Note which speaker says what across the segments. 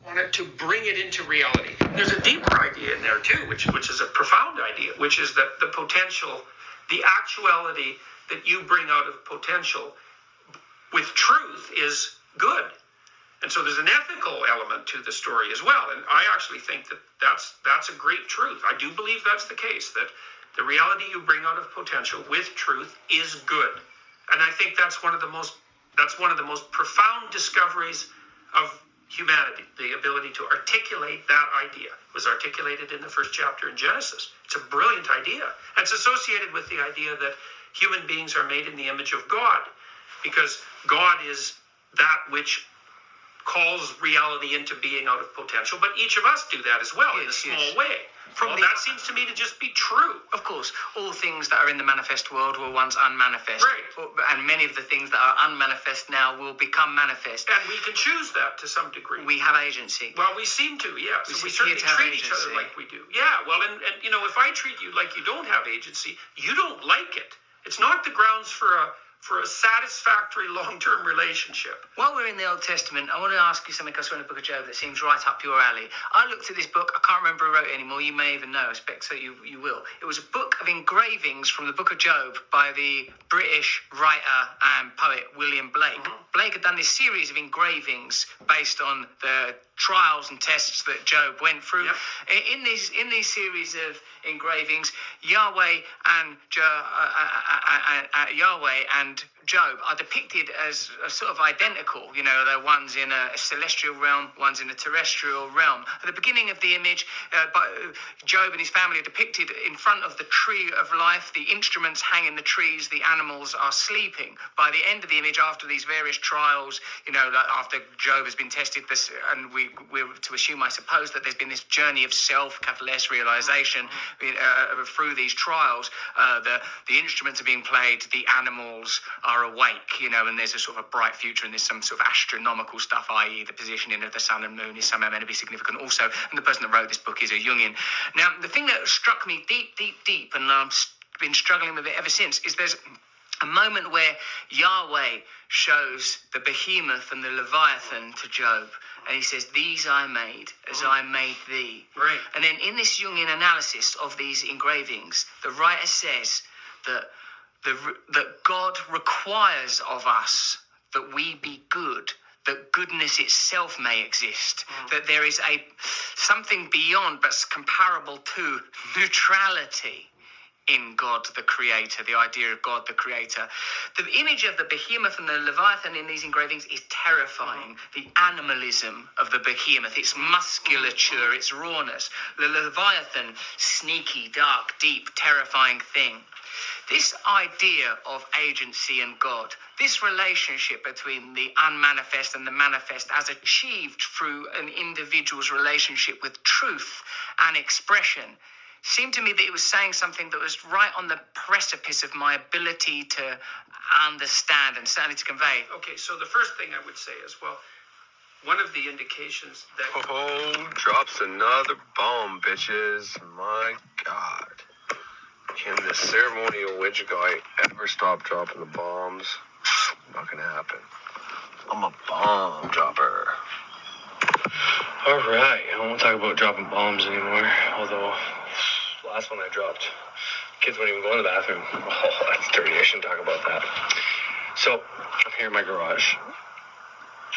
Speaker 1: wanted to bring it into reality. There's a deeper idea in there too, which is a profound idea, which is that the potential, the actuality that you bring out of potential with truth is good. And so there's an ethical element to the story as well. And I actually think that that's a great truth. I do believe that's the case, that the reality you bring out of potential with truth is good. And I think that's one of the most profound discoveries of humanity, the ability to articulate that idea. It was articulated in the first chapter in Genesis. It's a brilliant idea. And it's associated with the idea that human beings are made in the image of God, because God is that which calls reality into being out of potential, but each of us do that as well in a small way. That seems to me to just be true.
Speaker 2: Of course, all things that are in the manifest world were once unmanifest.
Speaker 1: Right.
Speaker 2: And many of the things that are unmanifest now will become manifest.
Speaker 1: And we can choose that to some degree.
Speaker 2: We have agency.
Speaker 1: Well, we seem to, yes. We certainly treat each other like we do. Yeah, well, and you know, if I treat you like you don't have agency, you don't like it. It's not the grounds for a satisfactory long-term relationship.
Speaker 2: While we're in the Old Testament, I want to ask you something I saw in the book of Job that seems right up your alley. I looked at this book. I can't remember who wrote it anymore. You may even know. I expect so you will. It was a book of engravings from the book of Job by the British writer and poet William Blake. Mm-hmm. Blake had done this series of engravings based on the trials and tests that Job went through. Yep. In these series of engravings, Yahweh and Job are depicted as sort of identical. You know, they're one's in a celestial realm, one's in a terrestrial realm. At the beginning of the image, Job and his family are depicted in front of the tree of life. The instruments hang in the trees. The animals are sleeping. By the end of the image, after these various trials, you know, after Job has been tested, and we're to assume, I suppose, that there's been this journey of self, capital S, realization through these trials. The instruments are being played. The animals are awake, you know, and there's a sort of a bright future, and there's some sort of astronomical stuff, i.e. the positioning of the sun and moon is somehow meant to be significant also, and the person that wrote this book is a Jungian. Now, the thing that struck me deep, and I've been struggling with it ever since, is there's a moment where Yahweh shows the behemoth and the Leviathan to Job, and he says, "These I made as I made thee."
Speaker 1: Right.
Speaker 2: And then in this Jungian analysis of these engravings, the writer says that God requires of us that we be good, that goodness itself may exist, that there is something beyond but comparable to neutrality in God the Creator, the idea of God the Creator. The image of the behemoth and the Leviathan in these engravings is terrifying. The animalism of the behemoth, its musculature, its rawness. The Leviathan, sneaky, dark, deep, terrifying thing. This idea of agency and God, this relationship between the unmanifest and the manifest as achieved through an individual's relationship with truth and expression, seemed to me that it was saying something that was right on the precipice of my ability to understand and certainly to convey.
Speaker 1: Okay, so the first thing I would say is, well, one of the indications that...
Speaker 3: Oh, drops another bomb, bitches. My God. Can the ceremonial witch guy ever stop dropping the bombs? Not gonna happen. I'm a bomb dropper.
Speaker 4: Alright, I won't talk about dropping bombs anymore, although the last one I dropped, kids wouldn't even go in the bathroom. Oh, that's dirty. I shouldn't talk about that. So, I'm here in my garage,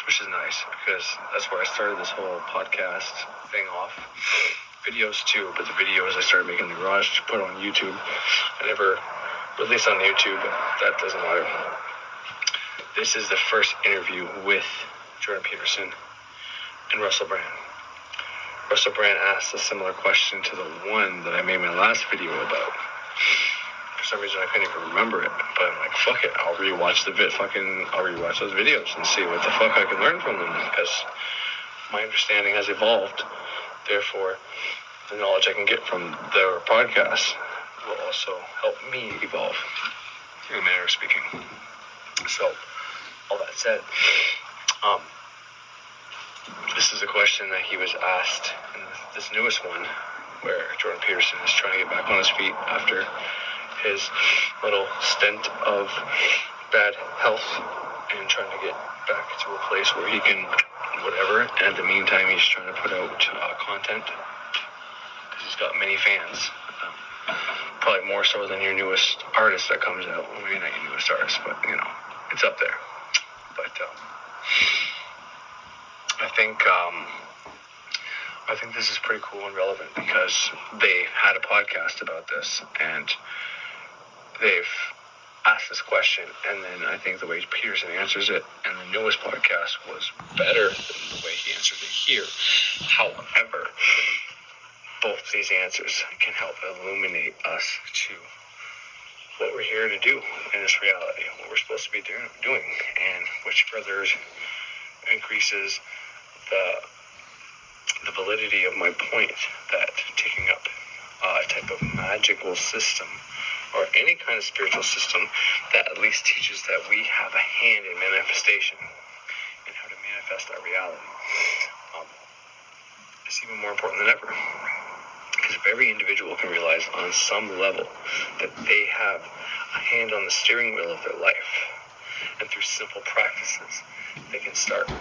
Speaker 4: which is nice, because that's where I started this whole podcast thing off. Videos too, but the videos I started making in the garage to put on YouTube. I never released on YouTube, but that doesn't matter. This is the first interview with Jordan Peterson and Russell Brand. Russell Brand asked a similar question to the one that I made my last video about. For some reason I couldn't even remember it, but I'm like, fuck it, I'll rewatch I'll rewatch those videos and see what the fuck I can learn from them, because my understanding has evolved. Therefore, the knowledge I can get from their podcast will also help me evolve, in a manner of speaking. So, all that said, this is a question that he was asked in this newest one, where Jordan Peterson is trying to get back on his feet after his little stint of bad health and trying to get back to a place where he can whatever. And in the meantime, he's trying to put out content because he's got many fans. Probably more so than your newest artist that comes out. Well, maybe not your newest artist, but it's up there. But I think this is pretty cool and relevant because they had a podcast about this and they've asked this question, and then I think the way Peterson answers it and the newest podcast was better than the way he answered it here. However, both these answers can help illuminate us to what we're here to do in this reality, what we're supposed to be doing, and which further increases the validity of my point that taking up a type of magical system or any kind of spiritual system that at least teaches that we have a hand in manifestation and how to manifest our reality is even more important than ever. Because if every individual can realize on some level that they have a hand on the steering wheel of their life, and through simple practices, they can start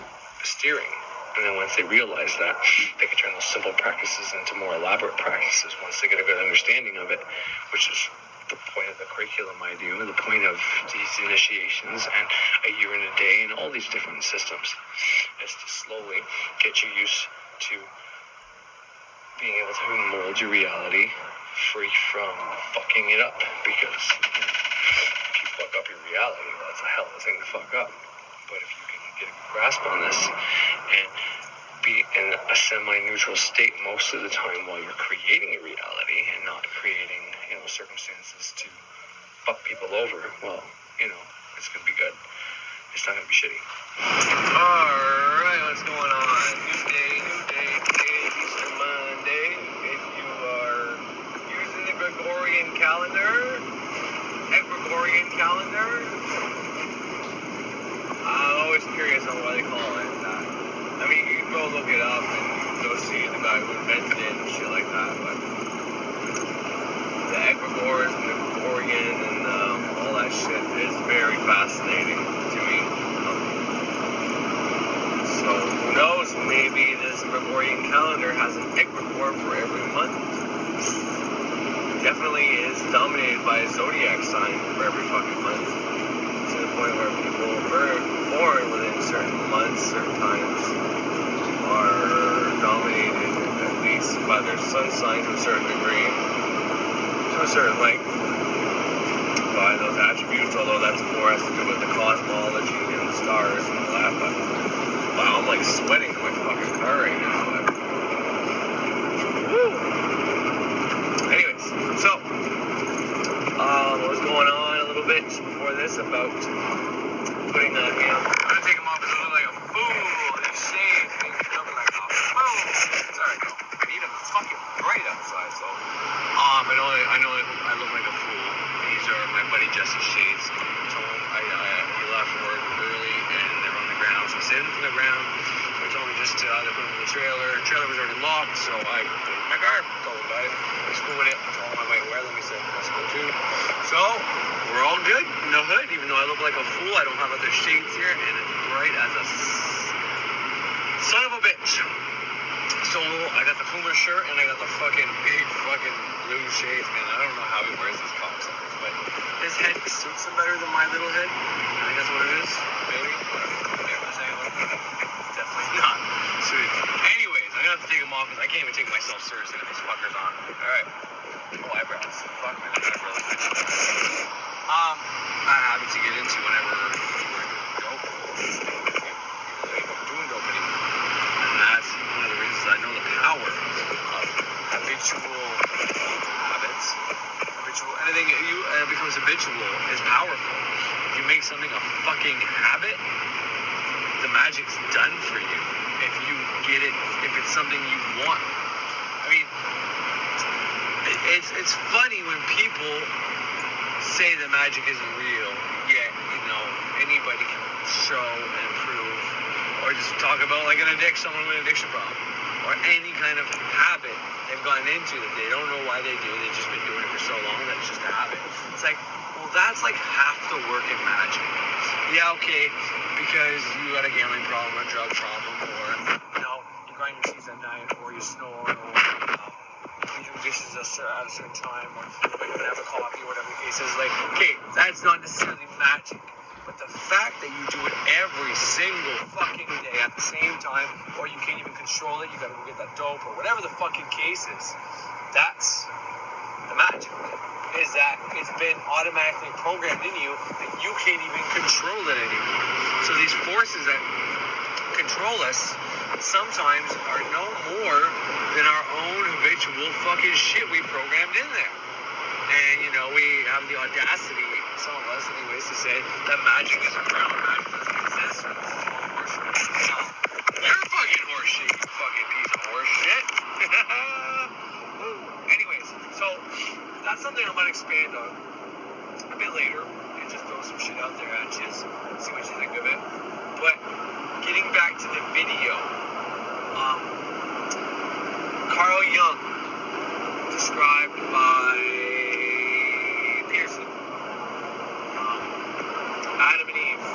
Speaker 4: steering. And then once they realize that, they can turn those simple practices into more elaborate practices once they get a good understanding of it, which is the point of the curriculum I do, the point of these initiations and a year and a day and all these different systems, is to slowly get you used to being able to mold your reality free from fucking it up. Because if you fuck up your reality, well, that's a hell of a thing to fuck up. But if you can get a grasp on this and be in a semi-neutral state most of the time while you're creating a reality and not creating, circumstances to fuck people over, well, it's gonna be good. It's not gonna be shitty. Alright, what's going on? New day, Easter Monday. If you are using the Gregorian calendar, I'm always curious on why they call it that. I mean, you can go look it up and you can go see the guy who invented it and shit like that, but the egregores and the Gregorian and all that shit is very fascinating to me. So who knows, maybe this Gregorian calendar has an egregore for every month. Definitely is dominated by a zodiac sign for every fucking month. To the point where people born within certain months, certain times, are dominated at least by their sun sign to a certain degree, to a certain length, by those attributes, although that's more has to do with the cosmology and the stars and all that. But wow, I'm like sweating in my fucking car right now. Woo! Anyways, so what was going on a little bit before this about putting on, I'm gonna take them off because I look like a fool. These shades make me look like a fool. Sorry, no, I need them fucking bright outside, so I know I look like a fool. These are my buddy Jesse's shades. He left work early and they're on the ground, so I saved them from the ground. So he told me just to either put them in the trailer. The trailer was already locked, so I put it in my car. Told him about it. He's cool with it. I told him I might wear them. He said that's cool too. So we're all good in the hood, even though I look like a fool. I don't have other shades here, and it's bright as a son of a bitch. So I got the Puma shirt and I got the fucking big fucking blue shades, man. I don't know how he wears these cocksuckers, but his head suits him better than my little head. I think that's what it is. Maybe. Definitely not. Sweet. Anyways, I'm gonna have to take them off because I can't even take myself seriously with these fuckers on. Alright. Oh, eyebrows. Fuck, man. I got really nice eyebrows. I have to get into whenever we're dope. Even though you don't doing dope anymore. And that's one of the reasons I know the power of habitual habits. Anything that becomes habitual is powerful. If you make something a fucking habit, the magic's done for you. If you get it, if it's something you want. I mean, it's funny when people say the magic isn't real, yet, anybody can show and prove, or just talk about like someone with an addiction problem, or any kind of habit they've gotten into that they don't know why they do, they've just been doing it for so long that it's just a habit. It's like, well,
Speaker 3: that's like half the work in magic. Yeah, okay, because you got a gambling problem, or a drug problem, or, you know, you grind your teeth at night, or you snore, or you do dishes at a certain time, or you don't have a coffee, or whatever the case is. Like, okay, that's not necessarily magic. But the fact that you do it every single fucking day at the same time, or you can't even control it, you gotta go get that dope, or whatever the fucking case is, that's the magic. Is that it's been automatically programmed in you that you can't even control it anymore. So these forces that control us sometimes are no more than our own habitual fucking shit we programmed in there. And, you know, we have the audacity, some of us anyways, to say that magic isn't real, magic doesn't exist. You're fucking horseshit, you fucking piece of horseshit. Anyways, so that's something I'm going to expand on a bit later and just throw some shit out there at you, see what you think of it. But getting back to the video, Carl Jung, described by Pearson, Adam and Eve,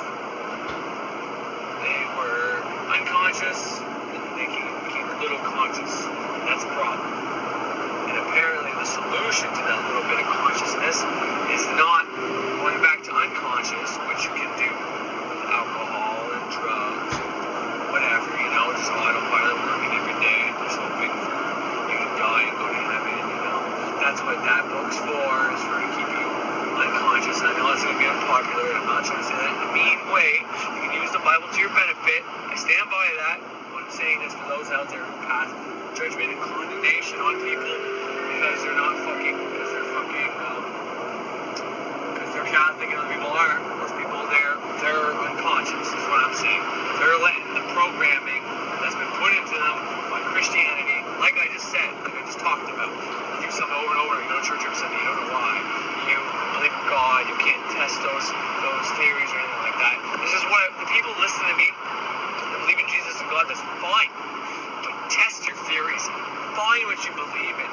Speaker 3: they were unconscious and they became a little conscious. That's a problem. And apparently the solution to that little bit of consciousness is not going back to unconscious, which you can do with alcohol and drugs and whatever, you know, just autopilot working every day and just hoping for you to die and go to heaven, you know. That's what that book's for, is for to keep you unconscious. And I know it's going to be unpopular, and I'm not trying to say that in a mean way. You can use the Bible to your benefit. I stand by that. What I'm saying is for those out there who pass judgment and condemnation on people because they're Catholic and other people aren't. Most people they're unconscious, is what I'm saying. They're letting the programming that's been put into them by Christianity, like I just said, like I just talked about. You do something over and over, you go to church every Sunday, you don't know why. You believe in God, you can't test those theories or anything like that. This is what the people listen to me that believe in Jesus and God, that's fine. But test your theories. Find what you believe in.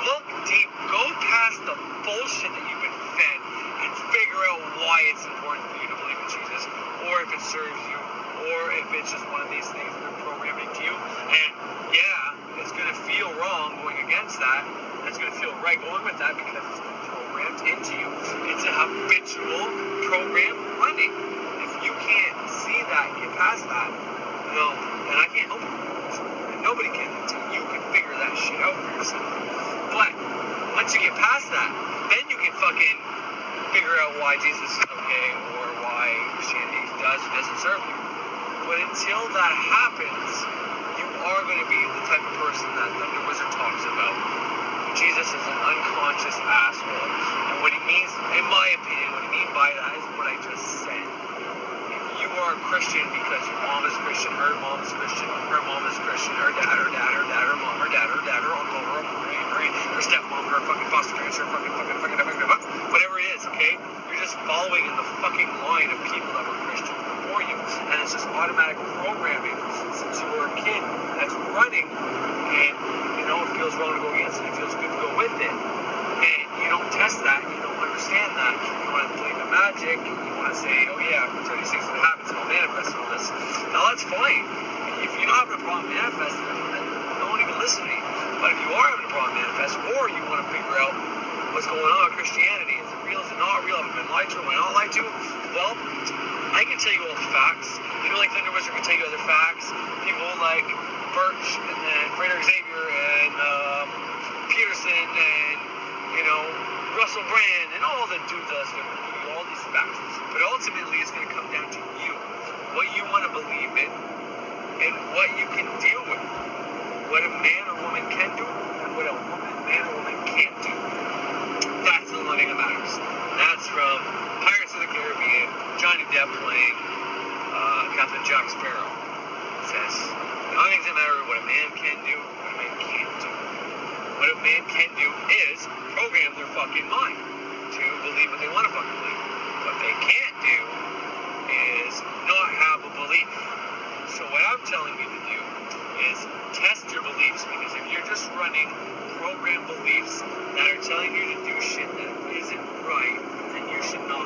Speaker 3: Look deep. Go past the bullshit that you've been fed and figure out why it's important for you to believe in Jesus, or if it serves you, or if it's just one of these things that they're programming to you. And yeah, it's going to feel wrong going against that. It's going to feel right going with that because it's been programmed into you. It's a habitual program running. If you can't see that and get past that, then I can't help you. And nobody can until you can figure that shit out for yourself. But once you get past that, then you can fucking figure out why Jesus is okay or why Christianity does or doesn't serve you. But until that happens, you are going to be the type of person that the Wizard talks about. Jesus is an unconscious asshole. And what he means, in my opinion, what he means by that is what I just said. If you are a Christian because your mom is Christian, her mom is Christian, her mom is Christian, her dad, her dad, her dad, her mom, her dad, her dad, her uncle, her her stepmom, her fucking foster parents, her fucking, whatever it is, okay? You're just following in the fucking line of people that were Christians before you. And it's just automatic programming since you were a kid that's running. And, you know, it feels wrong to go against it. It feels good to go with it. And you don't test that. You don't understand that. You want to believe in magic. You want to say, oh yeah, 36 and a half, it's going to manifest all this. Now that's fine. If you're not having a problem manifesting, then don't even listen to me. But if you are having a problem manifest, or you want to figure out what's going on with Christianity, is it real, is it not real, have I been lied to, am I not lied to? Well, I can tell you all the facts. People like Thunder Wizard can tell you other facts. People like Birch and then Frederick Xavier and Peterson and, you know, Russell Brand and all the dudes that's going to give you all these facts. But ultimately, it's going to come down to you. What you want to believe in and what you can deal with. What a man or woman can do and what a man or woman can't do. That's the only thing that matters. That's from Pirates of the Caribbean, Johnny Depp playing Captain Jack Sparrow. It says, the only things that matter are what a man can do and what a man can't do. What a man can do is program their fucking mind to believe what they want to fucking believe. What they can't do is not have a belief. So what I'm telling you to do is test your beliefs, because if you're just running program beliefs that are telling you to do shit that isn't right, then you should not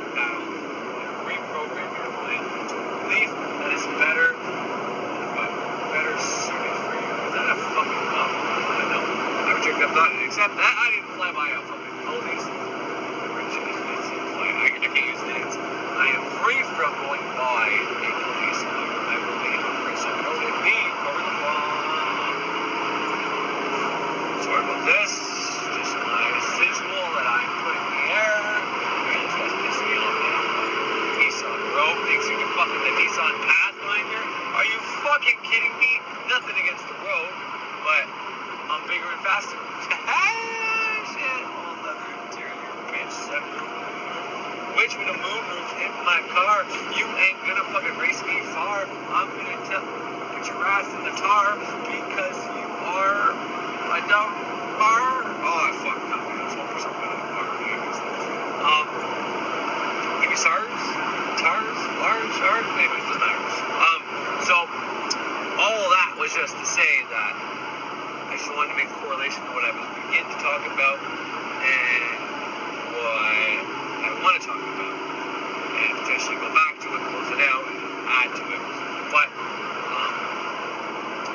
Speaker 3: Nissan Pathfinder? Are you fucking kidding me? Nothing against the road, but I'm bigger and faster. Shit. All leather interior, bitch. Which with a moonroof in my car, you ain't gonna fucking race me far. I'm gonna put your ass in the tar because you are a dumb car. Oh, I fucked up. I was hoping for something in the car. Give me SARS? TARS? Large? SARS? Maybe it doesn't matter. So, all that was just to say that I just wanted to make a correlation to what I was beginning to talk about and what I want to talk about, and potentially go back to it, close it out, and add to it. But,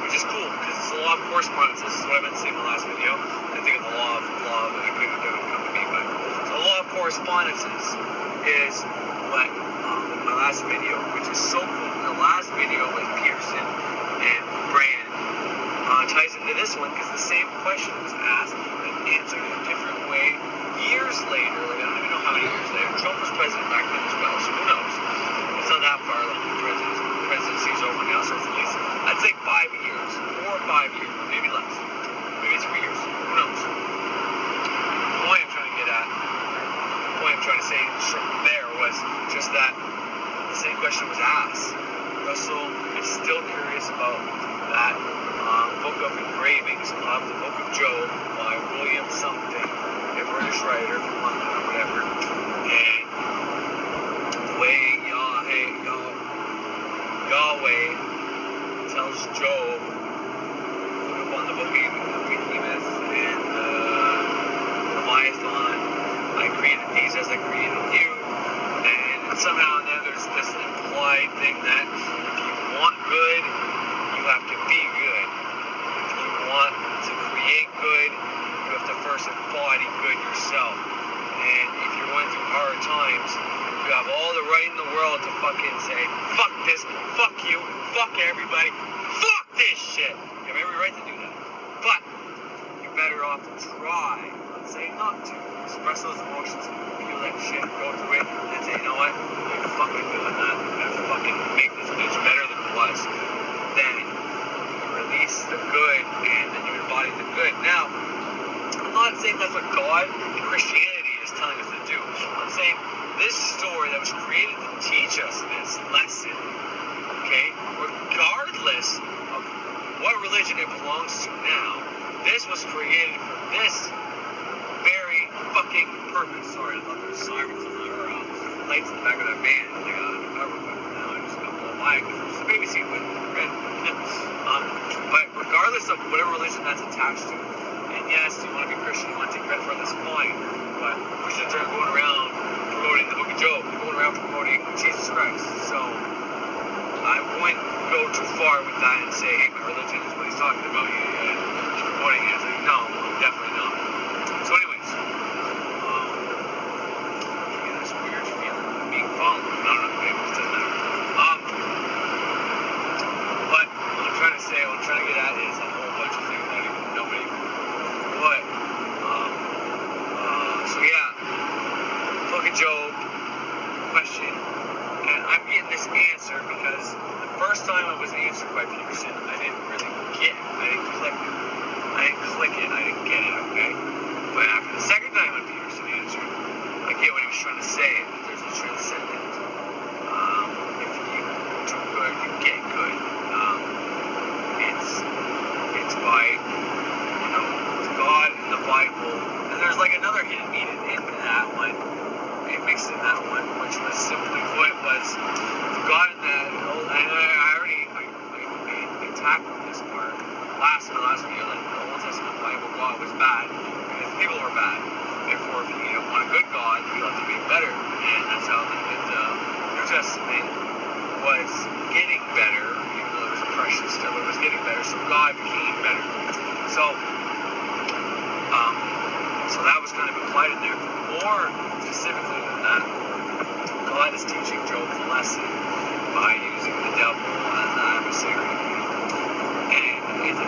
Speaker 3: which is cool, because it's the law of correspondence. This is what I meant to say in the last video. I think of the law of, I couldn't come to me, but the law of correspondences is what, in my last video, which is so cool. The last video with Pearson and Brand ties into this one, because the same question was asked and answered in a different way years later. Like, I don't even know how many years later. Trump was president back then as well, so who knows? It's not that far along. The presidency's over now, so it's at least, I'd say 5 years, 4 or 5 years, maybe less, maybe 3 years, who knows? The point I'm trying to get at, the point I'm trying to say there was just that the same question was asked. Russell is still curious about that book of engravings of the Book of Job by William something, a British writer from London or whatever, and the way Yahweh tells Job, look up on the book of Behemoth and Leviathan, I created these as I created you, and somehow then there's this implied thing that if you want good, you have to be good. If you want to create good, you have to first embody good yourself. And if you're going through hard times, you have all the right in the world to fucking say, fuck this, fuck you, fuck everybody, fuck this shit. You have every right to do that. But you're better off to try, let's say not to, express those emotions, feel that shit, go through it, and say, you know what, I'm fucking doing that. I'm gonna fucking make this bitch better than it was. Then you release the good, and then you embody the good. Now, I'm not saying that's what God and Christianity is telling us to do. I'm saying this story that was created to teach us this lesson, okay, regardless of what religion it belongs to now, this was created for this very fucking purpose. Sorry, I thought there was sirens or lights in the back of that van. They got a cover, but now I just got blown by because there's a baby seat with red. But regardless of whatever religion that's attached to, and yes, you want to be Christian, you want to take credit for it, that's fine. But Christians are going around promoting the Book of Job. They're going around promoting Jesus Christ. So I wouldn't go too far with that and say, hey, my religion is what he's talking about. He's promoting it. It's like, no, definitely not. So anyways, I get this weird feeling of being followed. I don't know, maybe it doesn't matter. But what I'm trying to say, what I'm trying to get at is a whole bunch of things that nobody would. So yeah, Book of Job question, and I'm getting this answer because the first time it was answered by Peterson, I didn't really get it. I didn't click it. I didn't get it, okay? But after the second time when Peterson answered, I get what he was trying to say, that there's a transcendent. If you do good, you get good. It's by, God in the Bible, and there's like another hidden meaning in that one. It mixed in that one, which was simply put was God in the Old. And I tackled this part in the last video that the Old Testament Bible God was bad because people were bad. Therefore, if you want a good God, you have to be better, and that's how the New Testament was getting better, even though it was oppression still. It was getting better, so God became better. So that was kind of implied in there. More specifically than that, God is teaching Job a lesson by using the devil as an adversary. And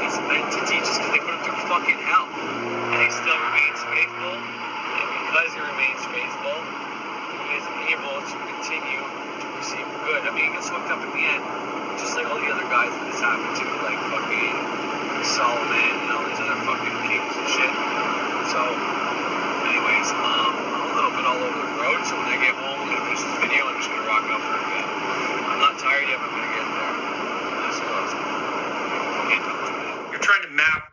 Speaker 3: it's meant to teach us because they put him through fucking hell. And he still remains faithful. And because he remains faithful, he is able to continue to receive good. I mean, it's
Speaker 4: hooked up in the end, just like all the other guys that this happened to, like fucking Solomon and all these other fucking kings and shit. So, anyways, I'm a little bit all over the road, so when I get home, I'm gonna finish this video. I'm just gonna rock out for a bit. I'm not tired yet, but I'm gonna get there. This close. Okay, talk to you.
Speaker 1: You're trying to map.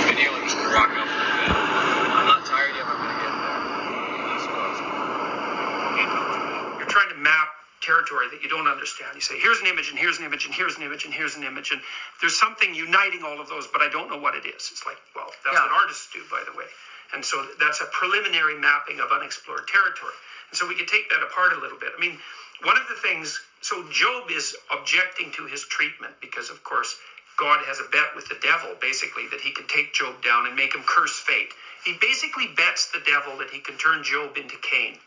Speaker 4: Video, I'm just gonna rock out for a bit. I'm not tired yet, but I'm gonna get there. This close. Okay, talk to you.
Speaker 1: You're trying to map territory that you don't understand. You say, here's an image, and here's an image, and here's an image, and here's an image, and there's something uniting all of those, but I don't know what it is. It's like, well, that's what artists do, by the way. And so that's a preliminary mapping of unexplored territory. And so we could take that apart a little bit. I mean, one of the things, so Job is objecting to his treatment because, of course, God has a bet with the devil, basically, that he can take Job down and make him curse fate. He basically bets the devil that he can turn Job into Cain.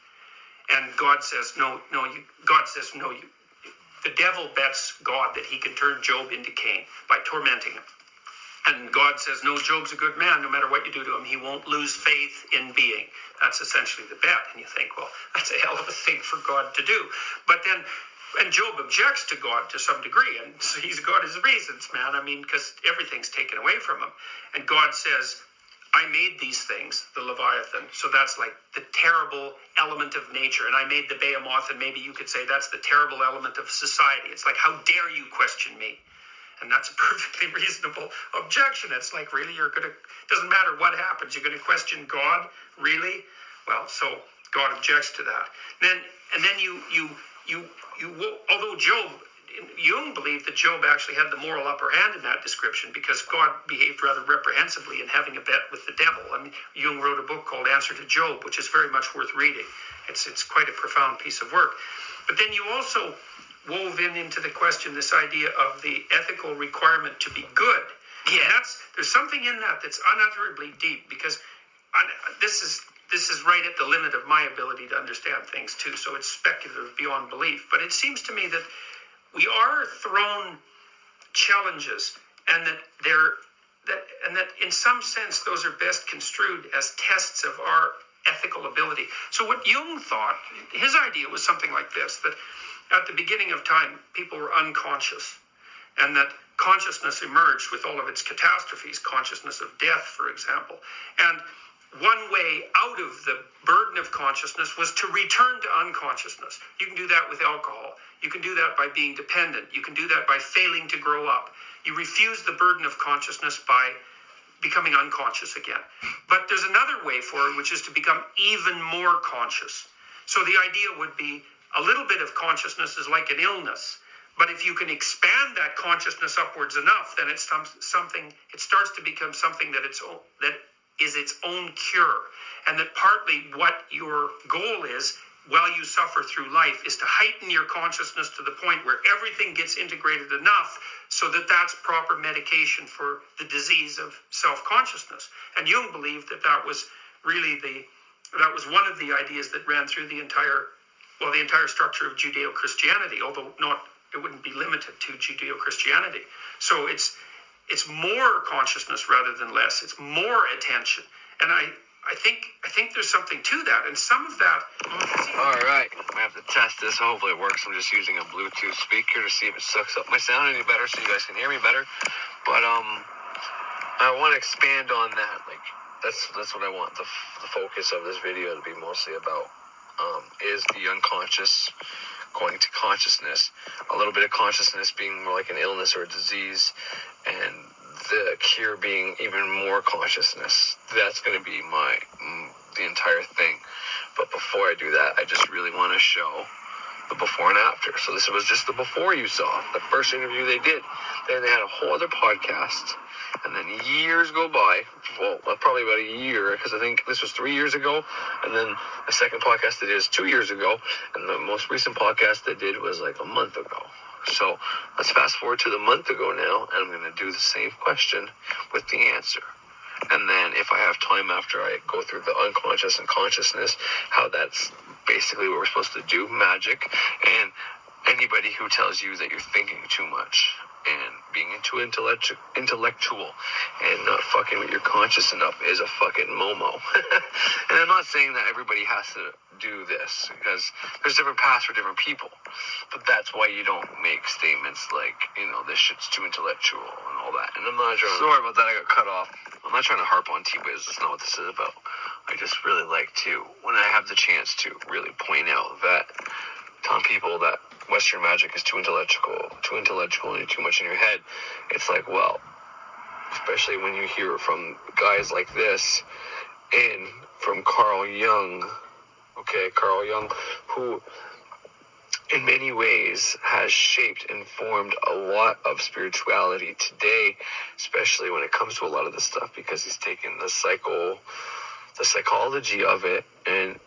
Speaker 1: And God says, the devil bets God that he can turn Job into Cain by tormenting him. And God says, no, Job's a good man. No matter what you do to him, he won't lose faith in being. That's essentially the bet. And you think, well, that's a hell of a thing for God to do. But then, and Job objects to God to some degree. And so he's got his reasons, man. I mean, because everything's taken away from him. And God says, I made these things, the Leviathan. So that's like the terrible element of nature. And I made the Behemoth, and maybe you could say that's the terrible element of society. It's like, how dare you question me? And that's a perfectly reasonable objection. It's like, really, doesn't matter what happens, you're going to question God? Really? Well, so God objects to that. And then you although Jung believed that Job actually had the moral upper hand in that description because God behaved rather reprehensibly in having a bet with the devil. I mean, Jung wrote a book called Answer to Job, which is very much worth reading. It's quite a profound piece of work. But then you also wove into the question this idea of the ethical requirement to be good. Yeah, there's something in that that's unutterably deep because this is right at the limit of my ability to understand things too. So it's speculative beyond belief. But it seems to me that we are thrown challenges, and that in some sense those are best construed as tests of our ethical ability. So what Jung thought, his idea was something like this: that at the beginning of time, people were unconscious, and that consciousness emerged with all of its catastrophes, consciousness of death, for example. And one way out of the burden of consciousness was to return to unconsciousness. You can do that with alcohol. You can do that by being dependent. You can do that by failing to grow up. You refuse the burden of consciousness by becoming unconscious again. But there's another way forward, which is to become even more conscious. So the idea would be a little bit of consciousness is like an illness, But if you can expand that consciousness upwards enough, then it's something. It starts to become something that is its own cure, and that partly what your goal is while you suffer through life is to heighten your consciousness to the point where everything gets integrated enough so that that's proper medication for the disease of self-consciousness. And Jung believed that that was really that was one of the ideas that ran through the entire structure of Judeo-Christianity, although it wouldn't be limited to Judeo-Christianity. So it's more consciousness rather than less. It's more attention. And I think there's something to that, and some of that.
Speaker 3: All right, I have to test this. Hopefully it works. I'm just using a Bluetooth speaker to see if it sucks up my sound any better, so you guys can hear me better. But I want to expand on that. Like that's what I want the focus of this video to be mostly about. Is the unconscious going to consciousness? A little bit of consciousness being more like an illness or a disease, and the cure being even more consciousness. That's going to be the entire thing. But before I do that, I just really want to show the before and after. So this was just the before you saw, the first interview they did. Then they had a whole other podcast, and then years go by, well, probably about a year, because I think this was 3 years ago, and then the second podcast they did is 2 years ago, and the most recent podcast they did was like a month ago. So let's fast forward to the month ago now, and I'm going to do the same question with the answer. And then if I have time after I go through the unconscious and consciousness, how that's basically what we're supposed to do, magic, and anybody who tells you that you're thinking too much and being too intellectual and not fucking with your conscious enough is a fucking momo. And I'm not saying that everybody has to do this, because there's different paths for different people. But that's why you don't make statements like, this shit's too intellectual and all that. And I'm not trying. Sorry about that, I got cut off. I'm not trying to harp on T-Wiz. That's not what this is about. I just really like to, when I have the chance to really point out that telling people that Western magic is too intellectual and too much in your head, it's like, well, especially when you hear it from guys like this and from Carl Jung, who in many ways has shaped and formed a lot of spirituality today, especially when it comes to a lot of this stuff, because he's taken the psychology of it and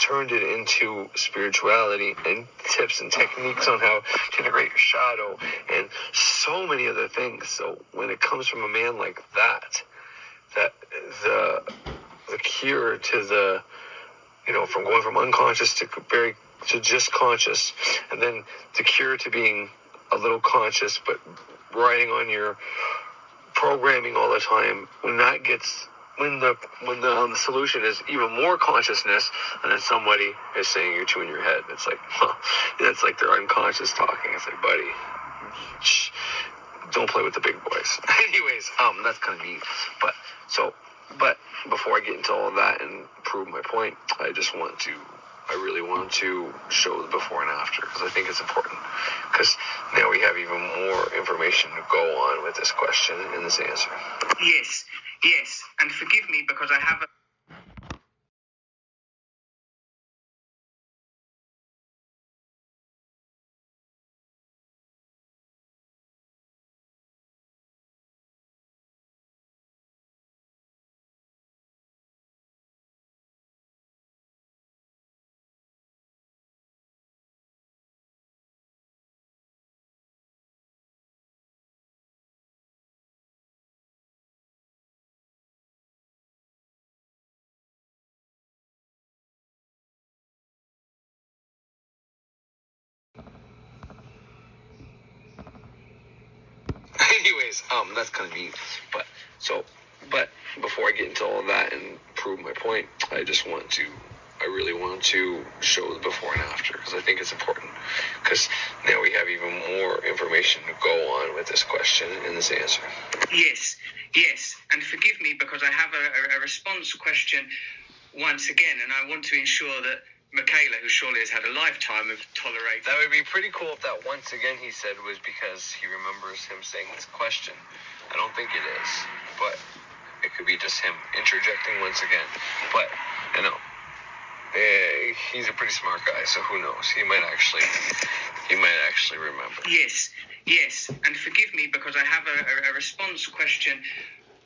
Speaker 3: turned it into spirituality and tips and techniques on how to integrate your shadow and so many other things. So when it comes from a man like that the cure to the, from going from unconscious to just conscious, and then the cure to being a little conscious but riding on your programming all the time, when the solution is even more consciousness, and then somebody is saying you're too in your head. It's like, it's like they're unconscious talking. It's like, buddy, don't play with the big boys. Anyways, that's kind of neat. But before I get into all of that and prove my point, I really want to show the before and after, because I think it's important. Because now we have even more information to go on with this question and this answer.
Speaker 2: Yes, and forgive me because I have
Speaker 3: Anyways, that's kind of neat. But before I get into all of that and prove my point, I really want to show the before and after, because I think it's important. Because now we have even more information to go on with this question and this answer.
Speaker 2: Yes, and forgive me because I have a response question once again, and I want to ensure that Michaela, who surely has had a lifetime of tolerate.
Speaker 3: That would be pretty cool if that once again he said was because he remembers him saying this question. I don't think it is, but it could be just him interjecting once again. But, he's a pretty smart guy, so who knows? He might actually actually remember.
Speaker 2: Yes. And forgive me because I have a response question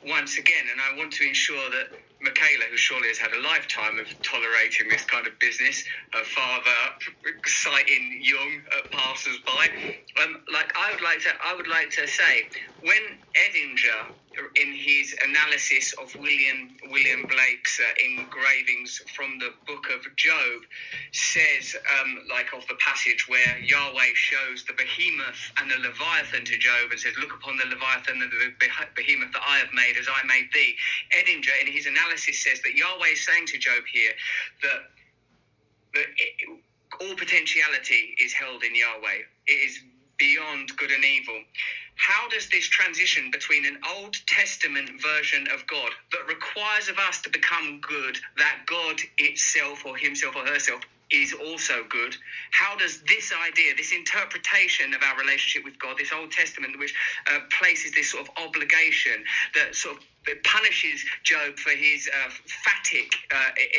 Speaker 2: once again, and I want to ensure that Michaela, who surely has had a lifetime of tolerating this kind of business, her father citing Jung passers-by, I would like to say, when Edinger, in his analysis of William Blake's engravings from the Book of Job, says, of the passage where Yahweh shows the behemoth and the Leviathan to Job and says, "Look upon the Leviathan and the behemoth that I have made as I made thee." Edinger, in his analysis, says that Yahweh is saying to Job here that all potentiality is held in Yahweh. It is beyond good and evil. How does this transition between an Old Testament version of God that requires of us to become good, that God itself or himself or herself is also good, how does this idea, this interpretation of our relationship with God, this Old Testament which places this sort of obligation that sort of punishes Job for his phatic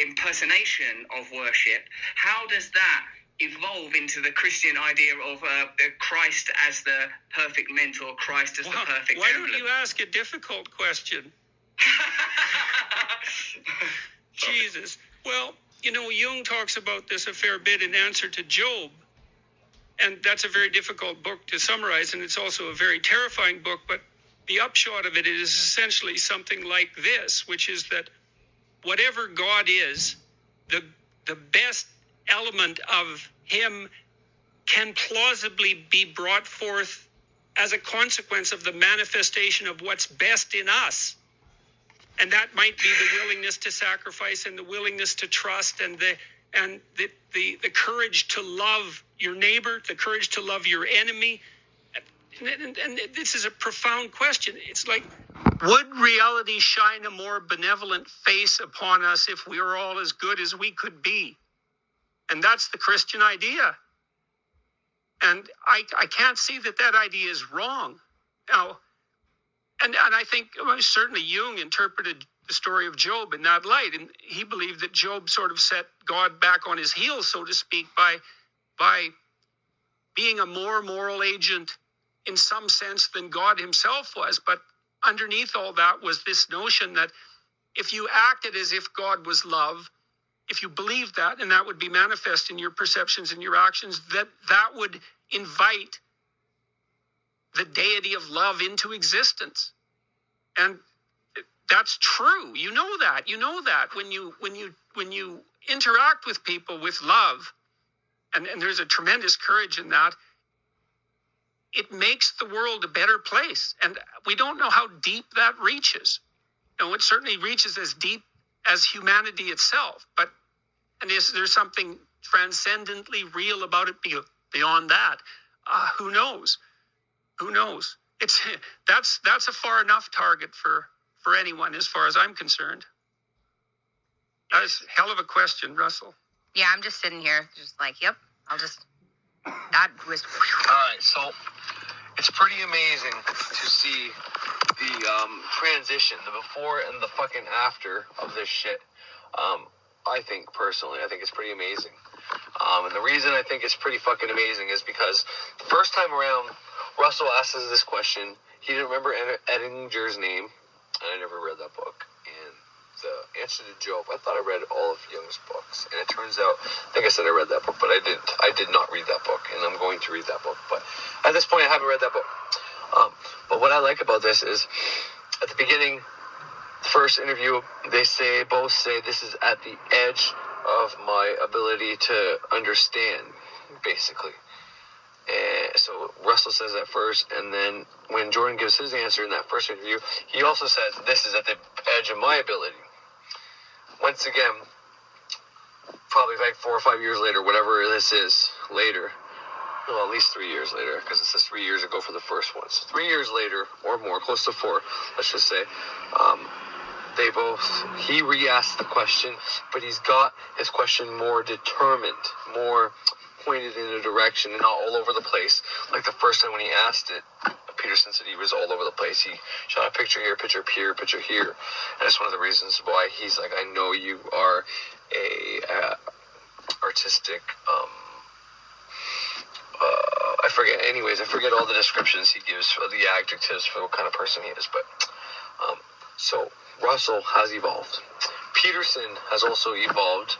Speaker 2: impersonation of worship, how does that evolve into the Christian idea of Christ as the perfect mentor, Christ as the perfect
Speaker 1: Why
Speaker 2: emblem?
Speaker 1: don't you ask a difficult question? Jesus. Well, Jung talks about this a fair bit in Answer to Job, and that's a very difficult book to summarize, and it's also a very terrifying book, but the upshot of it is essentially something like this, which is that whatever God is, the best element of him can plausibly be brought forth as a consequence of the manifestation of what's best in us. And that might be the willingness to sacrifice and the willingness to trust and the courage to love your neighbor, the courage to love your enemy. And this is a profound question. It's like, would reality shine a more benevolent face upon us if we were all as good as we could be? And that's the Christian idea. And I can't see that idea is wrong. Now, and I think certainly Jung interpreted the story of Job in that light, and he believed that Job sort of set God back on his heels, so to speak, by being a more moral agent in some sense than God himself was. But underneath all that was this notion that if you acted as if God was love, if you believed that, and that would be manifest in your perceptions and your actions, that would invite the deity of love into existence. And that's true. You know that when you interact with people with love, and there's a tremendous courage in that, it makes the world a better place. And we don't know how deep that reaches. It certainly reaches as deep as humanity itself, and there's something transcendently real about it beyond that? Who knows? That's a far enough target for anyone, as far as I'm concerned. That is a hell of a question, Russell.
Speaker 5: Yeah, I'm just sitting here, just like, yep. That was.
Speaker 3: All right, so it's pretty amazing to see the transition, the before and the fucking after of this shit. I think it's pretty amazing. And the reason I think it's pretty fucking amazing is because the first time around, Russell asked us this question. He didn't remember Edinger's name, and I never read that book. And the answer to Job, I thought I read all of Jung's books, and it turns out, I think I said I read that book, but I didn't. I did not read that book, and I'm going to read that book. But at this point, I haven't read that book. But what I like about this is, at the beginning, the first interview, they both say this is at the edge of my ability to understand, basically. And so Russell says that first, and then when Jordan gives his answer in that first interview, he also says this is at the edge of my ability. Once again, probably like 4 or 5 years later, whatever this is later, well, at least 3 years later, because it says 3 years ago for the first one. So 3 years later, or more, close to 4, let's just say, he re-asked the question, but he's got his question more determined, more pointed in a direction and not all over the place. Like the first time when he asked it, Peterson said he was all over the place. He shot a picture here, picture here, picture here. And it's one of the reasons why he's like, I know you are a artistic, I forget. Anyways, I forget all the descriptions he gives for the adjectives for what kind of person he is. But so Russell has evolved. Peterson has also evolved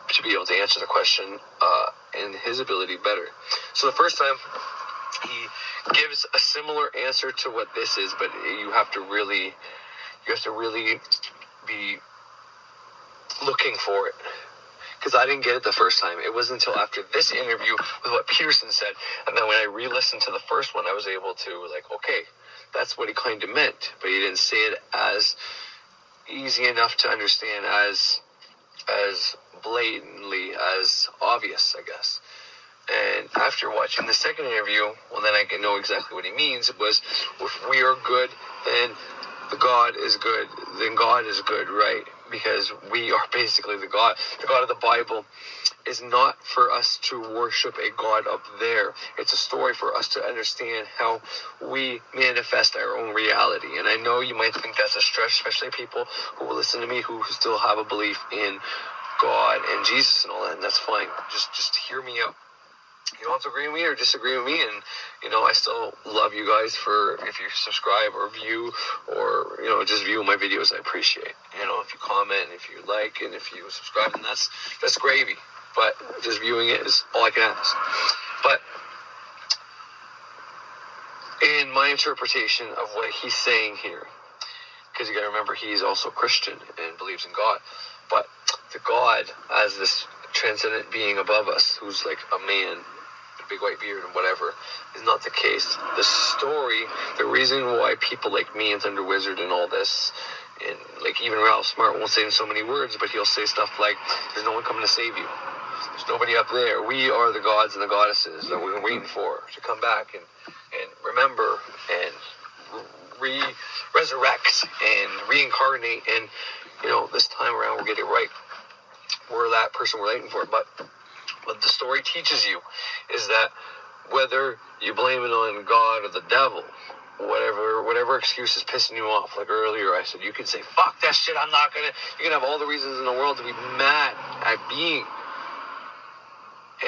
Speaker 3: to be able to answer the question and his ability better. So the first time he gives a similar answer to what this is, but you have to really be looking for it. Because I didn't get it the first time. It wasn't until after this interview with what Peterson said, and then when I re-listened to the first one, I was able to, like, okay, that's what he kind of meant, but he didn't say it as easy enough to understand, as blatantly, as obvious, I guess. And after watching the second interview, well, then I can know exactly what he means. It was, if we are good, then the God is good. Then God is good, right? Because we are basically the God. The God of the Bible is not for us to worship a God up there. It's a story for us to understand how we manifest our own reality. And I know you might think that's a stretch, especially people who will listen to me who still have a belief in God and Jesus and all that, and that's fine. Just hear me out. You don't have to agree with me or disagree with me, and I still love you guys for if you subscribe or view or just view my videos. I appreciate. If you comment, if you like, and if you subscribe, then that's gravy. But just viewing it is all I can ask. But in my interpretation of what he's saying here, because you got to remember he's also Christian and believes in God, but the God as this transcendent being above us, who's like a man, a big white beard and whatever, is not the case. The story, the reason why people like me and Thunder Wizard and all this, and like even Ralph Smart won't say in so many words, but he'll say stuff like, there's no one coming to save you. There's nobody up there. We are the gods and the goddesses that we're waiting for to come back and remember and resurrect and reincarnate. And, this time around we'll get it right. We're that person we're waiting for. But what the story teaches you is that whether you blame it on God or the devil, whatever excuse is pissing you off, like earlier I said, you can say, fuck that shit, you can have all the reasons in the world to be mad at being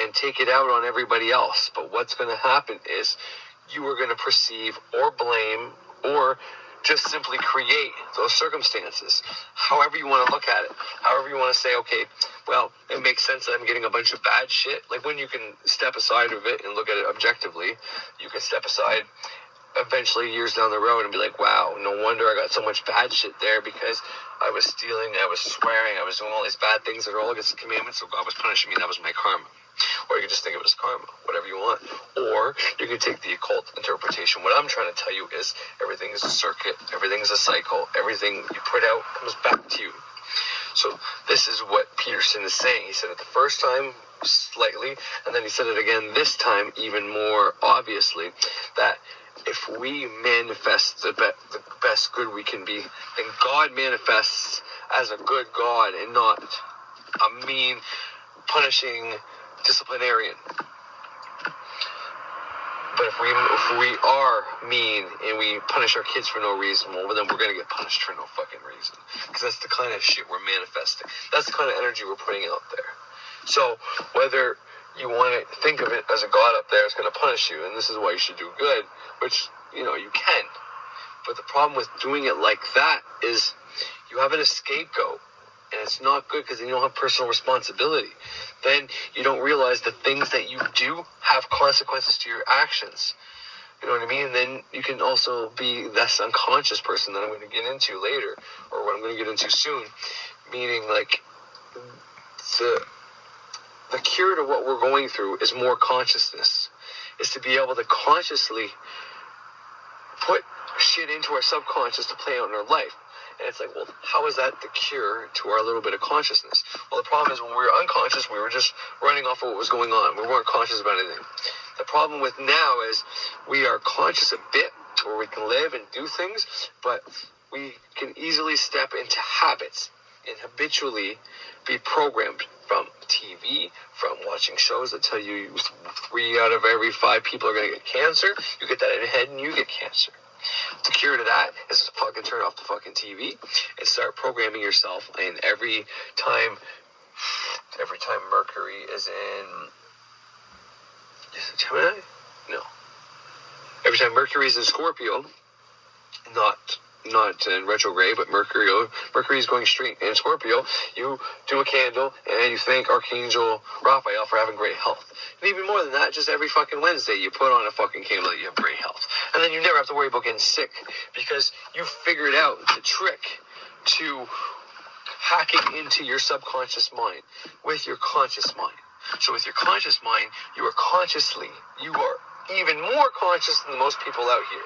Speaker 3: and take it out on everybody else. But what's going to happen is you are going to perceive or blame or just simply create those circumstances, however you want to look at it, however you want to say, okay, well, it makes sense that I'm getting a bunch of bad shit. Like when you can step aside of it and look at it objectively, you can step aside eventually years down the road and be like, wow, no wonder I got so much bad shit there, because I was stealing, I was swearing, I was doing all these bad things that are all against the commandments, so God was punishing me, and that was my karma. Or you can just think of it as karma, whatever you want. Or you can take the occult interpretation. What I'm trying to tell you is everything is a circuit, everything is a cycle, everything you put out comes back to you. So this is what Peterson is saying. He said it the first time slightly, and then he said it again this time even more obviously, that if we manifest the best good we can be, then God manifests as a good God and not a mean, punishing disciplinarian. But if we are mean and we punish our kids for no reason, well, then we're going to get punished for no fucking reason. Because that's the kind of shit we're manifesting. That's the kind of energy we're putting out there. So whether you want to think of it as a God up there is going to punish you, and this is why you should do good, which, you can. But the problem with doing it like that is you have a scapegoat. And it's not good because then you don't have personal responsibility. Then you don't realize the things that you do have consequences to your actions. You know what I mean? And then you can also be this unconscious person that I'm going to get into later, or what I'm going to get into soon. Meaning, like, the cure to what we're going through is more consciousness. Is to be able to consciously put shit into our subconscious to play out in our life. And it's like, well, how is that the cure to our little bit of consciousness? Well, the problem is when we were unconscious, we were just running off of what was going on. We weren't conscious about anything. The problem with now is we are conscious a bit, where we can live and do things, but we can easily step into habits and habitually be programmed from TV, from watching shows that tell you 3 out of every 5 people are going to get cancer. You get that in your head and you get cancer. The cure to that is to fucking turn off the fucking TV and start programming yourself. And every time Mercury is in, is it Gemini? No, every time Mercury's in Scorpio, not in retrograde, but Mercury is going straight in Scorpio, you do a candle and you thank Archangel Raphael for having great health. And even more than that, just every fucking Wednesday you put on a fucking candle that you have great health. And then you never have to worry about getting sick because you figured out the trick to hacking into your subconscious mind with your conscious mind. So with your conscious mind, you are even more conscious than most people out here.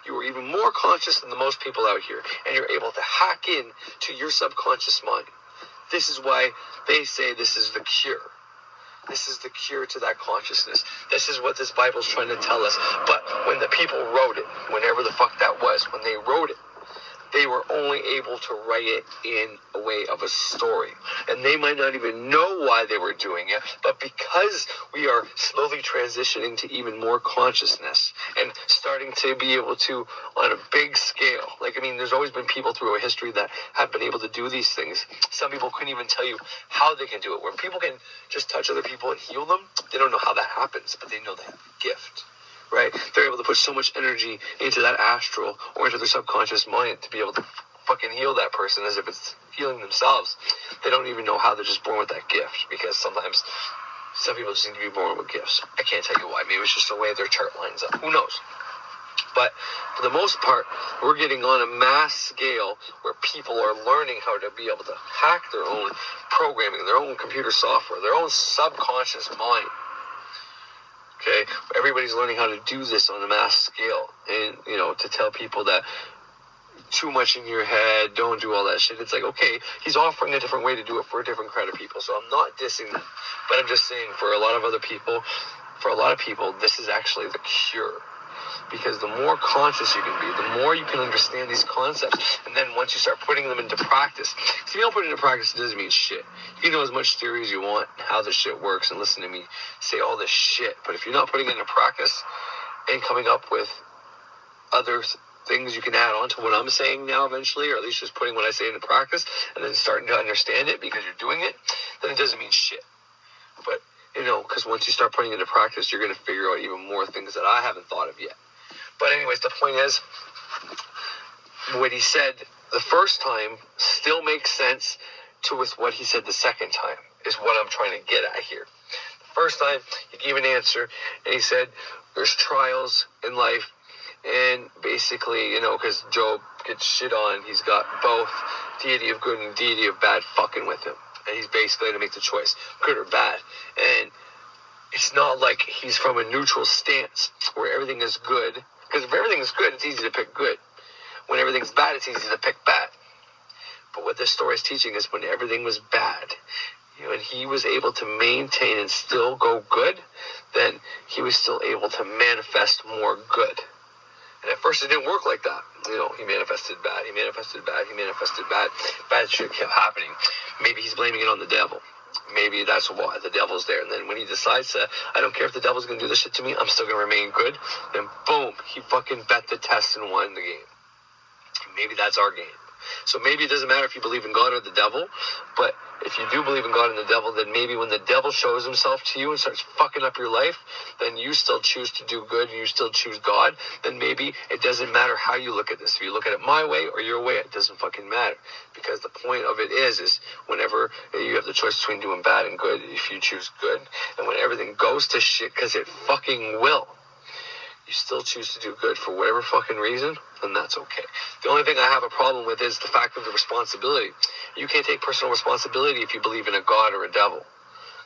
Speaker 3: You are even more conscious than the most people out here, and you're able to hack in to your subconscious mind. This is why they say this is the cure. This is the cure to that consciousness. This is what this Bible's trying to tell us. But when the people wrote it, whenever the fuck that was, when they wrote it, they were only able to write it in a way of a story. And they might not even know why they were doing it, but because we are slowly transitioning to even more consciousness and starting to be able to, on a big scale, there's always been people through history that have been able to do these things. Some people couldn't even tell you how they can do it. When people can just touch other people and heal them, they don't know how that happens, but they know they have a gift. Right? They're able to put so much energy into that astral or into their subconscious mind to be able to fucking heal that person as if it's healing themselves. They don't even know how. They're just born with that gift, because sometimes some people just need to be born with gifts. I can't tell you why. Maybe it's just the way their chart lines up. Who knows? But for the most part, we're getting on a mass scale where people are learning how to be able to hack their own programming, their own computer software, their own subconscious mind. Okay, everybody's learning how to do this on a mass scale, and to tell people that too much in your head, don't do all that shit. It's like, okay, he's offering a different way to do it for a different crowd of people, so I'm not dissing them, but I'm just saying for a lot of people, this is actually the cure. Because the more conscious you can be, the more you can understand these concepts. And then once you start putting them into practice, if you don't put it into practice, it doesn't mean shit. You can know as much theory as you want, how this shit works, and listen to me say all this shit. But if you're not putting it into practice and coming up with other things you can add on to what I'm saying now eventually, or at least just putting what I say into practice and then starting to understand it because you're doing it, then it doesn't mean shit. But, because once you start putting it into practice, you're going to figure out even more things that I haven't thought of yet. But anyways, the point is, what he said the first time still makes sense with what he said the second time, is what I'm trying to get at here. The first time, he gave an answer, and he said, there's trials in life, and basically, because Job gets shit on, he's got both deity of good and deity of bad fucking with him. And he's basically going to make the choice, good or bad. And it's not like he's from a neutral stance where everything is good. Because if everything is good, it's easy to pick good. When everything's bad, it's easy to pick bad. But what this story is teaching is when everything was bad, and he was able to maintain and still go good, then he was still able to manifest more good. And at first it didn't work like that. He manifested bad, he manifested bad, he manifested bad. Bad shit kept happening. Maybe he's blaming it on the devil. Maybe that's why the devil's there. And then when he decides to, I don't care if the devil's going to do this shit to me, I'm still going to remain good, then boom, he fucking bet the test and won the game. Maybe that's our game. So maybe it doesn't matter if you believe in God or the devil, but if you do believe in God and the devil, then maybe when the devil shows himself to you and starts fucking up your life, then you still choose to do good and you still choose God, then maybe it doesn't matter how you look at this. If you look at it my way or your way, it doesn't fucking matter. Because the point of it is whenever you have the choice between doing bad and good, if you choose good, and when everything goes to shit, because it fucking will, you still choose to do good for whatever fucking reason, then that's okay. The only thing I have a problem with is the fact of the responsibility. You can't take personal responsibility if you believe in a God or a devil,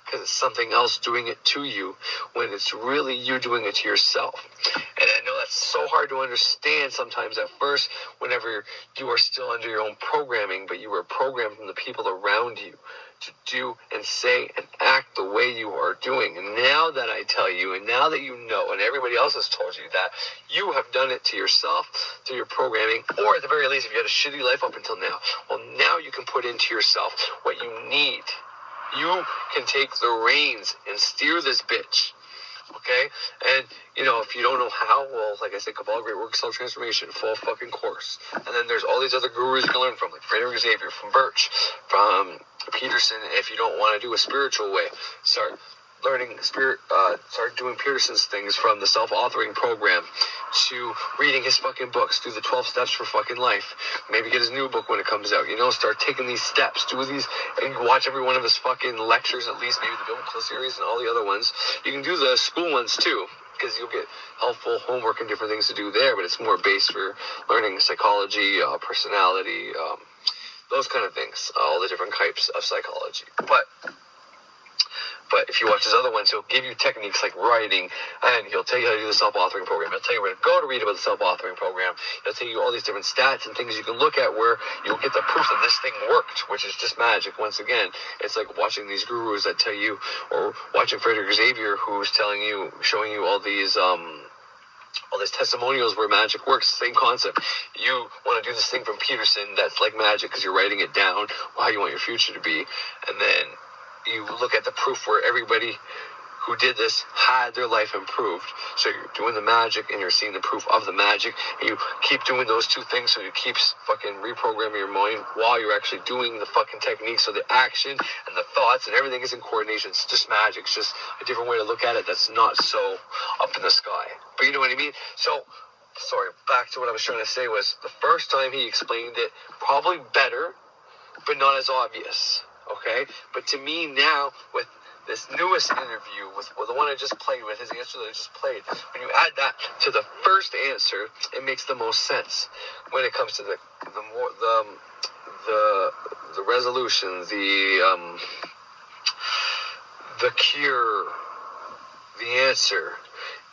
Speaker 3: because it's something else doing it to you when it's really you doing it to yourself. And I know that's so hard to understand sometimes at first whenever you are still under your own programming, but you were programmed from the people around you to do and say and act the way you are doing. And now that I tell you, and now that you know, and everybody else has told you that, you have done it to yourself through your programming, or at the very least, if you had a shitty life up until now, well, now you can put into yourself what you need. You can take the reins and steer this bitch. Okay? And, if you don't know how, well, like I said, Kabbalah, Great Work, Self-Transformation, full fucking course. And then there's all these other gurus you can learn from, like Frederick Xavier, from Birch, from Peterson. If you don't want to do a spiritual way, start doing Peterson's things from the self-authoring program to reading his fucking books, do the 12 steps for fucking life. Maybe get his new book when it comes out, start taking these steps, do these, and watch every one of his fucking lectures, at least maybe the biblical series and all the other ones. You can do the school ones too, because you'll get helpful homework and different things to do there, but it's more based for learning psychology, personality, those kind of things, all the different types of psychology. But if you watch his other ones, he'll give you techniques like writing, and he'll tell you how to do the self-authoring program. He'll tell you where to go to read about the self-authoring program. He'll tell you all these different stats and things you can look at where you'll get the proof that this thing worked, which is just magic. Once again, it's like watching these gurus that tell you, or watching Frederick Xavier, who's showing you all these testimonials where magic works. Same concept. You want to do this thing from Peterson that's like magic because you're writing it down, how you want your future to be, and then you look at the proof where everybody who did this had their life improved. So you're doing the magic and you're seeing the proof of the magic, and you keep doing those two things, so it keeps fucking reprogramming your mind while you're actually doing the fucking techniques. So the action and the thoughts and everything is in coordination. It's just magic. It's just a different way to look at it that's not so up in the sky. But you know what I mean? So, sorry, back to what I was trying to say was, the first time he explained it, probably better, but not as obvious. Okay? But to me now, with this newest interview, with the one I just played with, his answer that I just played, when you add that to the first answer, it makes the most sense when it comes to the resolution, the cure. The answer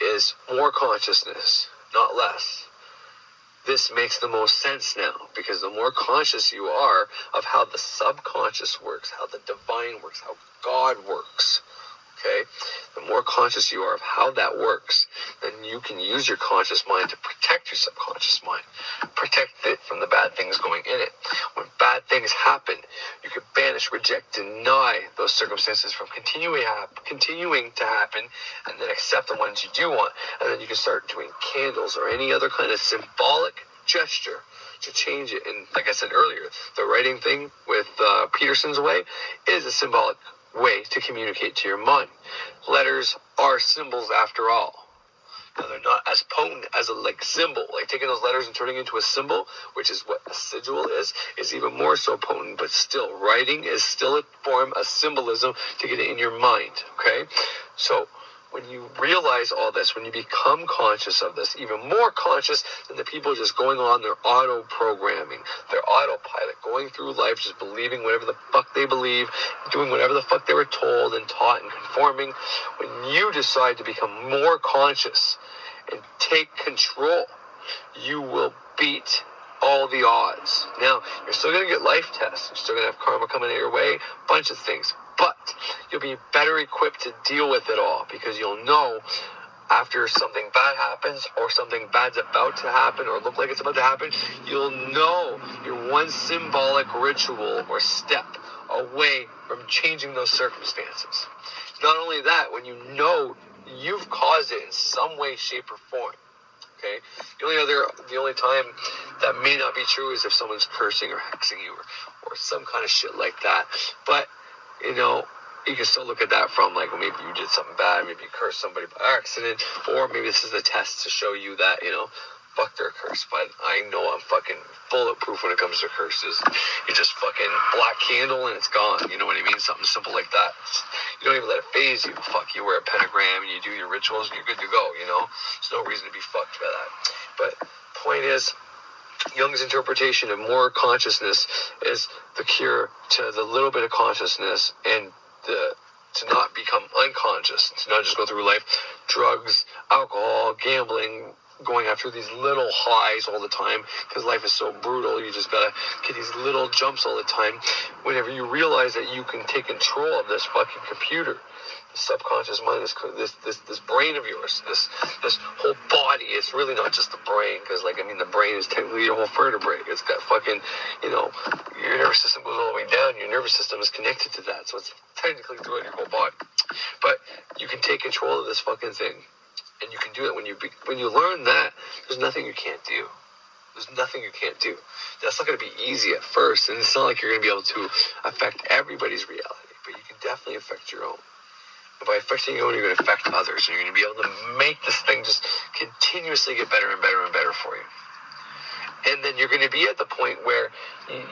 Speaker 3: is more consciousness, not less. This makes the most sense now, because the more conscious you are of how the subconscious works, how the divine works, how God works, okay, the more conscious you are of how that works, then you can use your conscious mind to protect your subconscious mind, protect it from the bad things going in it. When bad things happen, you can banish, reject, deny those circumstances from continuing to happen, and then accept the ones you do want. And then you can start doing candles or any other kind of symbolic gesture to change it. And like I said earlier, the writing thing with Peterson's way is a symbolic way to communicate to your mind. Letters are symbols after all. Now, they're not as potent as a symbol. Like taking those letters and turning into a symbol, which is what a sigil is even more so potent. But still, writing is still a form of symbolism to get it in your mind. Okay? So when you realize all this, when you become conscious of this, even more conscious than the people just going on their auto-programming, their autopilot, going through life just believing whatever the fuck they believe, doing whatever the fuck they were told and taught and conforming, when you decide to become more conscious and take control, you will beat all the odds. Now, you're still going to get life tests. You're still going to have karma coming your way, a bunch of things. But you'll be better equipped to deal with it all, because you'll know after something bad happens or something bad's about to happen or look like it's about to happen, you'll know you're one symbolic ritual or step away from changing those circumstances. Not only that, when you know you've caused it in some way, shape, or form. Okay? The only time that may not be true is if someone's cursing or hexing you or some kind of shit like that. But you can still look at that from maybe you did something bad, maybe you cursed somebody by accident, or maybe this is a test to show you that, fuck their curse. But I know I'm fucking bulletproof when it comes to curses. You just fucking black candle and it's gone. You know what I mean? Something simple like that. You don't even let it phase you. Fuck, you wear a pentagram and you do your rituals and you're good to go, There's no reason to be fucked by that. But point is, Jung's interpretation of more consciousness is the cure to the little bit of consciousness and to not become unconscious, to not just go through life, drugs, alcohol, gambling, going after these little highs all the time, because life is so brutal. You just gotta get these little jumps all the time. Whenever you realize that you can take control of this fucking computer, the subconscious mind, this brain of yours, this whole body. It's really not just the brain, because the brain is technically your whole vertebrae. It's got fucking, your nervous system goes all the way down. Your nervous system is connected to that, so it's technically throughout your whole body. But you can take control of this fucking thing, and you can do it when you learn that. There's nothing you can't do. There's nothing you can't do. That's not going to be easy at first, and it's not like you're going to be able to affect everybody's reality, but you can definitely affect your own. by affecting you, you're going to affect others. And you're going to be able to make this thing just continuously get better and better and better for you. And then you're going to be at the point where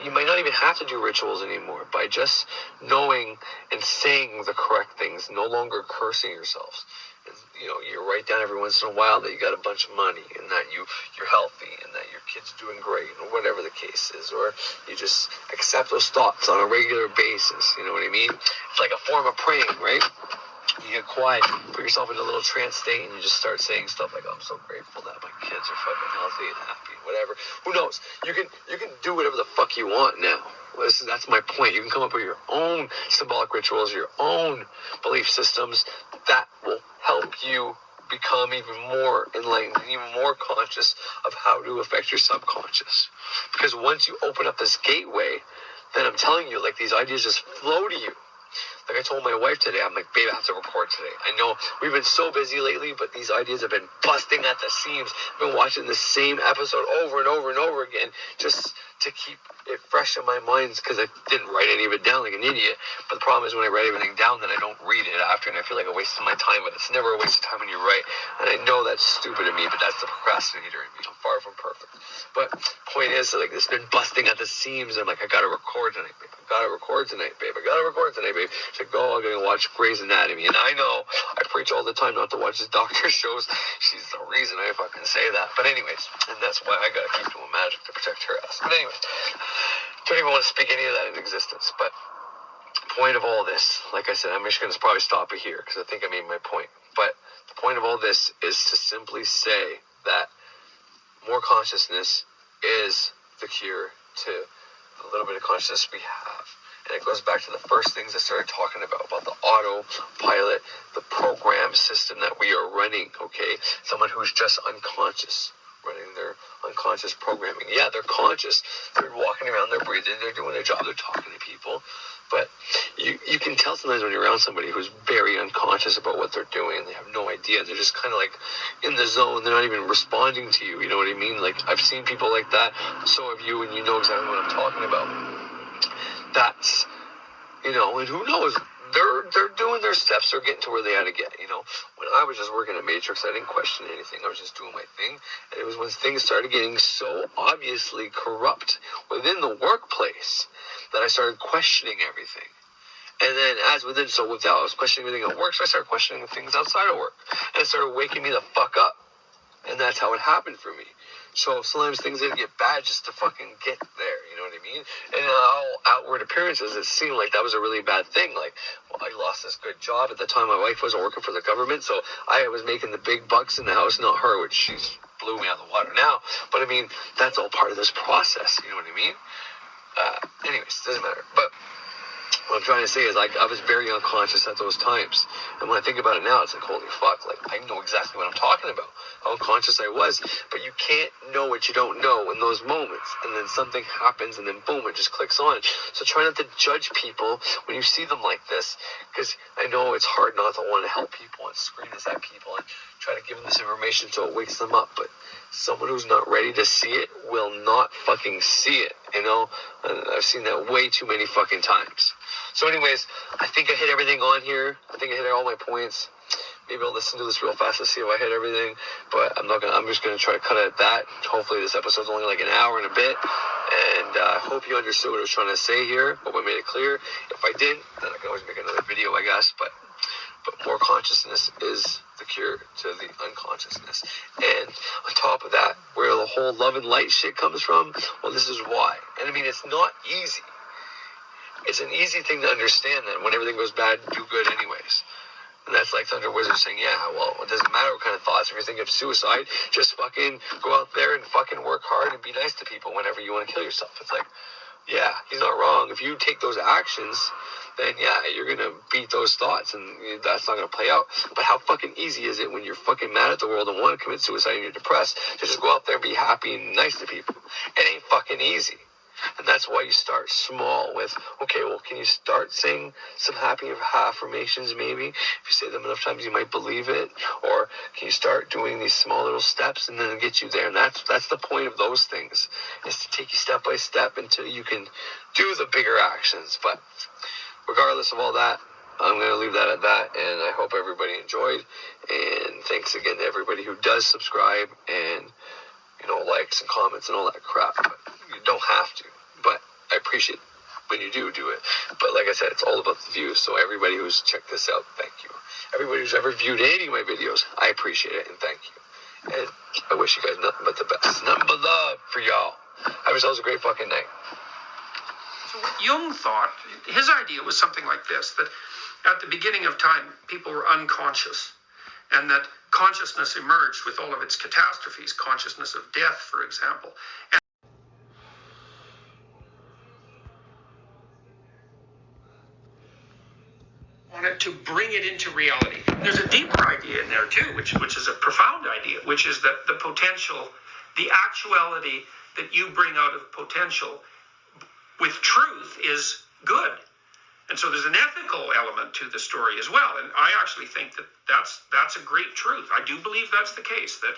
Speaker 3: you might not even have to do rituals anymore by just knowing and saying the correct things, no longer cursing yourselves. And, you write down every once in a while that you got a bunch of money and that you're healthy and that your kid's doing great or whatever the case is. Or you just accept those thoughts on a regular basis. You know what I mean? It's like a form of praying, right? You get quiet, put yourself in a little trance state, and you just start saying stuff like, I'm so grateful that my kids are fucking healthy and happy, whatever. Who knows? You can do whatever the fuck you want now. That's my point. You can come up with your own symbolic rituals, your own belief systems that will help you become even more enlightened and even more conscious of how to affect your subconscious. Because once you open up this gateway, then I'm telling you, like, these ideas just flow to you. Like I told my wife today, I'm like, babe, I have to record today. I know we've been so busy lately, but these ideas have been busting at the seams. I've been watching the same episode over and over and over again just to keep it fresh in my mind because I didn't write any of it down like an idiot. But the problem is when I write everything down, then I don't read it after, and I feel like I wasted my time. But it's never a waste of time when you write. And I know that's stupid of me, but that's the procrastinator in me. I'm far from perfect. But point is, like, it's been busting at the seams. I'm like, I got to record tonight, babe. I got to record tonight, babe. She's like, oh, I'm going to watch Grey's Anatomy. And I know I preach all the time not to watch these doctor shows. She's the reason I fucking say that. But anyways, and that's why I got to keep doing magic to protect her ass. But anyways, don't even want to speak any of that into existence. But point of all this, like I said, I'm just going to probably stop it here because I think I made my point. But the point of all this is to simply say that more consciousness is the cure to the little bit of consciousness we have. And it goes back to the first things I started talking about the autopilot, the program system that we are running, okay? Someone who's just unconscious, running their unconscious programming. Yeah, they're conscious. They're walking around, they're breathing, they're doing their job, they're talking to people. But you can tell sometimes when you're around somebody who's very unconscious about what they're doing. They have no idea. They're just kind of like in the zone. They're not even responding to you. You know what I mean? Like, I've seen people like that. So have you, and you know exactly what I'm talking about. That's, and who knows? They're doing their steps. They're getting to where they had to get. When I was just working at Matrix, I didn't question anything. I was just doing my thing. And it was when things started getting so obviously corrupt within the workplace that I started questioning everything. And then as within, so without, I was questioning everything at work, so I started questioning things outside of work. And it started waking me the fuck up. And that's how it happened for me. So sometimes things didn't get bad just to fucking get there, you know what I mean? And all outward appearances, it seemed like that was a really bad thing. Like, well, I lost this good job. At the time, my wife wasn't working for the government, so I was making the big bucks in the house, not her, which she's blew me out of the water now. But I mean, that's all part of this process, you know what I mean? Anyways, doesn't matter. But what I'm trying to say is, like, I was very unconscious at those times. And when I think about it now, it's like, holy fuck, like, I know exactly what I'm talking about, how unconscious I was. But you can't know what you don't know in those moments. And then something happens, and then boom, it just clicks on. So try not to judge people when you see them like this, because I know it's hard not to want to help people and scream this at people and try to give them this information so it wakes them up. But someone who's not ready to see it will not fucking see it, And I've seen that way too many fucking times. So anyways, I think I hit everything on here. I think I hit all my points. Maybe I'll listen to this real fast to see if I hit everything, but I'm just gonna try to cut it at that. Hopefully this episode's only like an hour and a bit, and I hope you understood what I was trying to say here. Hope I made it clear. If I didn't, then I can always make another video, I guess. But more consciousness is the cure to the unconsciousness. And on top of that, where the whole love and light shit comes from, well, this is why. And I mean, it's not easy. It's an easy thing to understand that when everything goes bad, do good anyways. And that's like Thunder Wizard saying, yeah, well, it doesn't matter what kind of thoughts. If you're thinking of suicide, just fucking go out there and fucking work hard and be nice to people whenever you want to kill yourself. It's like, yeah, he's not wrong. If you take those actions, then yeah, you're going to beat those thoughts and that's not going to play out. But how fucking easy is it when you're fucking mad at the world and want to commit suicide and you're depressed to just go out there and be happy and nice to people? It ain't fucking easy. And that's why you start small with, okay, well, can you start saying some happy affirmations maybe? If you say them enough times, you might believe it. Or can you start doing these small little steps and then get you there? And that's the point of those things, is to take you step by step until you can do the bigger actions. But regardless of all that, I'm going to leave that at that, and I hope everybody enjoyed. And thanks again to everybody who does subscribe and, likes and comments and all that crap. But you don't have to, but I appreciate when you do it. But like I said, it's all about the views. So everybody who's checked this out, thank you. Everybody who's ever viewed any of my videos, I appreciate it, and thank you. And I wish you guys nothing but the best. Nothing but love for y'all. Have yourselves a great fucking night.
Speaker 1: So what Jung thought, his idea was something like this, that at the beginning of time, people were unconscious, and that consciousness emerged with all of its catastrophes, consciousness of death, for example. And wanted to bring it into reality. There's a deeper idea in there too, which is a profound idea, which is that the potential, the actuality that you bring out of potential with truth is good. And so there's an ethical element to the story as well. And I actually think that that's a great truth. I do believe that's the case, that